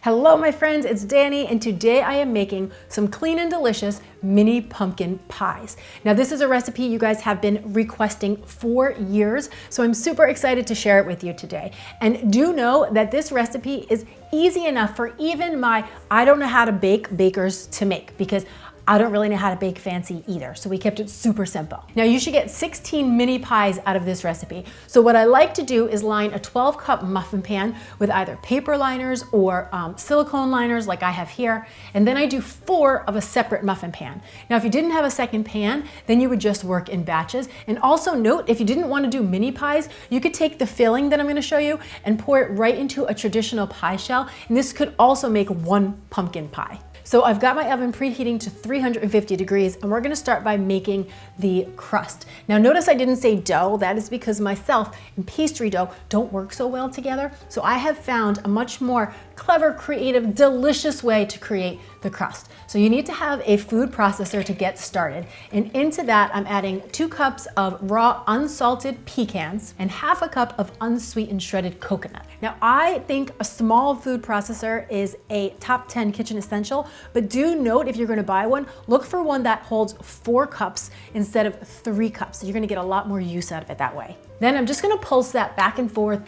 Hello my friends, it's Danny, and today I am making some clean and delicious mini pumpkin pies. Now this is a recipe you guys have been requesting for years, so I'm super excited to share it with you today. And do know that this recipe is easy enough for even my I don't know how to bake bakers to make, because I don't really know how to bake fancy either, so we kept it super simple. Now you should get 16 mini pies out of this recipe. So what I like to do is line a 12-cup muffin pan with either paper liners or silicone liners like I have here, and then I do 4 of a separate muffin pan. Now if you didn't have a second pan, then you would just work in batches. And also note, if you didn't want to do mini pies, you could take the filling that I'm going to show you and pour it right into a traditional pie shell, and this could also make 1 pumpkin pie. So I've got my oven preheating to 350 degrees, and we're gonna start by making the crust. Now notice I didn't say dough. That is because myself and pastry dough don't work so well together. So I have found a much more clever, creative, delicious way to create the crust. So you need to have a food processor to get started. And into that, I'm adding 2 cups of raw unsalted pecans and half a cup of unsweetened shredded coconut. Now I think a small food processor is a top 10 kitchen essential, but do note if you're gonna buy one, look for one that holds 4 cups instead of 3 cups. You're gonna get a lot more use out of it that way. Then I'm just gonna pulse that back and forth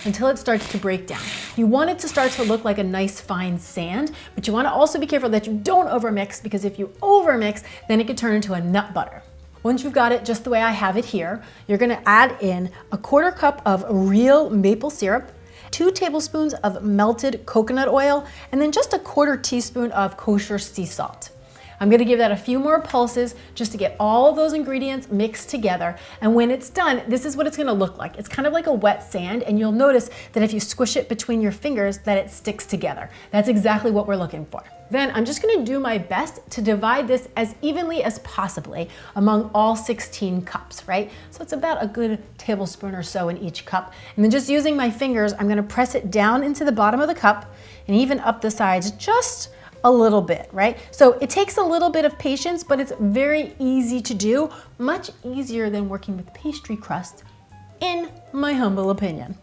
until it starts to break down. You want it to start to look like a nice fine sand, but you wanna also be careful that you don't overmix, because if you overmix, then it could turn into a nut butter. Once you've got it just the way I have it here, you're gonna add in a 1/4 cup of real maple syrup, 2 tablespoons of melted coconut oil, and then just a 1/4 teaspoon of kosher sea salt. I'm gonna give that a few more pulses just to get all of those ingredients mixed together. And when it's done, this is what it's gonna look like. It's kind of like a wet sand, and you'll notice that if you squish it between your fingers, that it sticks together. That's exactly what we're looking for. Then I'm just gonna do my best to divide this as evenly as possibly among all 16 cups, right? So it's about a good tablespoon or so in each cup. And then just using my fingers, I'm gonna press it down into the bottom of the cup and even up the sides just a little bit, right? So it takes a little bit of patience, but it's very easy to do, much easier than working with pastry crust, in my humble opinion.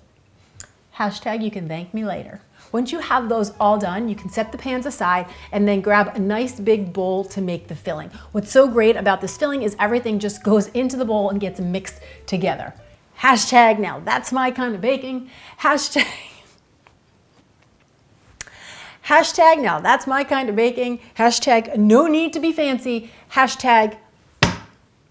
Hashtag you can thank me later. Once you have those all done, you can set the pans aside and then grab a nice big bowl to make the filling. What's so great about this filling is everything just goes into the bowl and gets mixed together. Hashtag now that's my kind of baking. Hashtag now that's my kind of baking. Hashtag no need to be fancy. Hashtag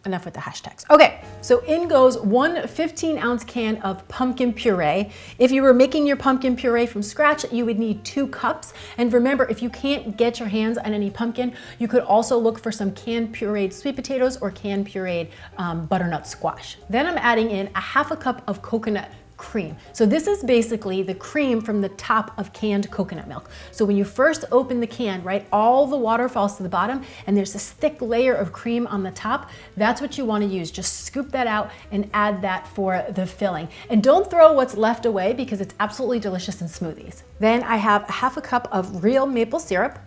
enough with the hashtags. Okay, so in goes 1 15-ounce can of pumpkin puree. If you were making your pumpkin puree from scratch, you would need 2 cups. And remember, if you can't get your hands on any pumpkin, you could also look for some canned pureed sweet potatoes or canned pureed butternut squash. Then I'm adding in a half a cup of coconut cream. So this is basically the cream from the top of canned coconut milk. So when you first open the can, right, all the water falls to the bottom and there's this thick layer of cream on the top. That's what you want to use. Just scoop that out and add that for the filling. And don't throw what's left away, because it's absolutely delicious in smoothies. Then I have a half a cup of real maple syrup,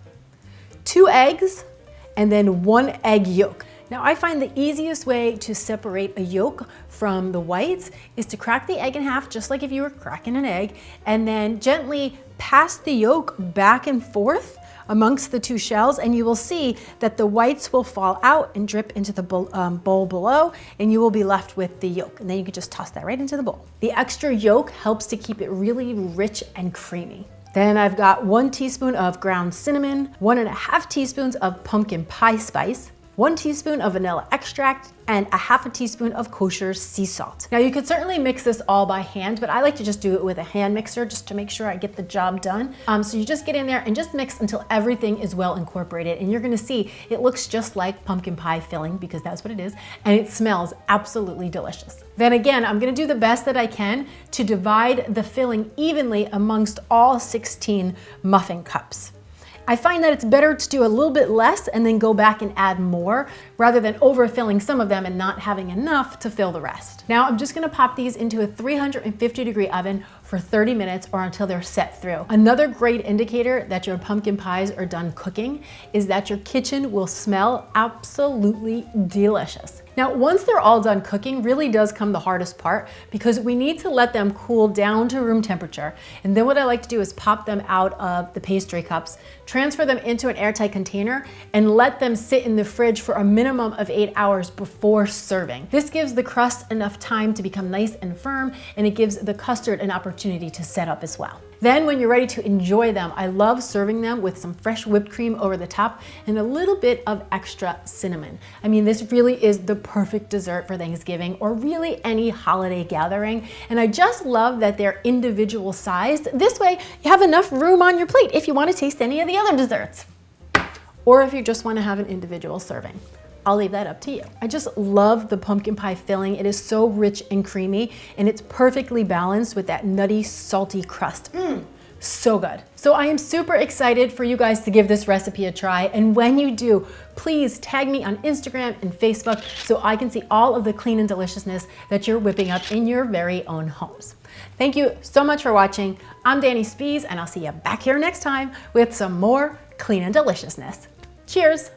2 eggs, and then 1 egg yolk. Now I find the easiest way to separate a yolk from the whites is to crack the egg in half, just like if you were cracking an egg, and then gently pass the yolk back and forth amongst the 2 shells, and you will see that the whites will fall out and drip into the bowl below, and you will be left with the yolk. And then you can just toss that right into the bowl. The extra yolk helps to keep it really rich and creamy. Then I've got 1 teaspoon of ground cinnamon, 1½ teaspoons of pumpkin pie spice, 1 teaspoon of vanilla extract, and a half a teaspoon of kosher sea salt. Now you could certainly mix this all by hand, but I like to just do it with a hand mixer just to make sure I get the job done. So you just get in there and just mix until everything is well incorporated, and you're gonna see it looks just like pumpkin pie filling, because that's what it is, and it smells absolutely delicious. Then again, I'm gonna do the best that I can to divide the filling evenly amongst all 16 muffin cups. I find that it's better to do a little bit less and then go back and add more, rather than overfilling some of them and not having enough to fill the rest. Now I'm just gonna pop these into a 350-degree oven for 30 minutes or until they're set through. Another great indicator that your pumpkin pies are done cooking is that your kitchen will smell absolutely delicious. Now, once they're all done cooking, really does come the hardest part because we need to let them cool down to room temperature. And then what I like to do is pop them out of the pastry cups, transfer them into an airtight container, and let them sit in the fridge for a minimum of 8 hours before serving. This gives the crust enough time to become nice and firm, and it gives the custard an opportunity to set up as well. Then when you're ready to enjoy them, I love serving them with some fresh whipped cream over the top and a little bit of extra cinnamon. I mean, this really is the perfect dessert for Thanksgiving or really any holiday gathering. And I just love that they're individual sized. This way you have enough room on your plate if you want to taste any of the other desserts, or if you just want to have an individual serving. I'll leave that up to you. I just love the pumpkin pie filling. It is so rich and creamy, and it's perfectly balanced with that nutty, salty crust. So good. So I am super excited for you guys to give this recipe a try. And when you do, please tag me on Instagram and Facebook so I can see all of the clean and deliciousness that you're whipping up in your very own homes. Thank you so much for watching. I'm Dani Spies, and I'll see you back here next time with some more clean and deliciousness. Cheers.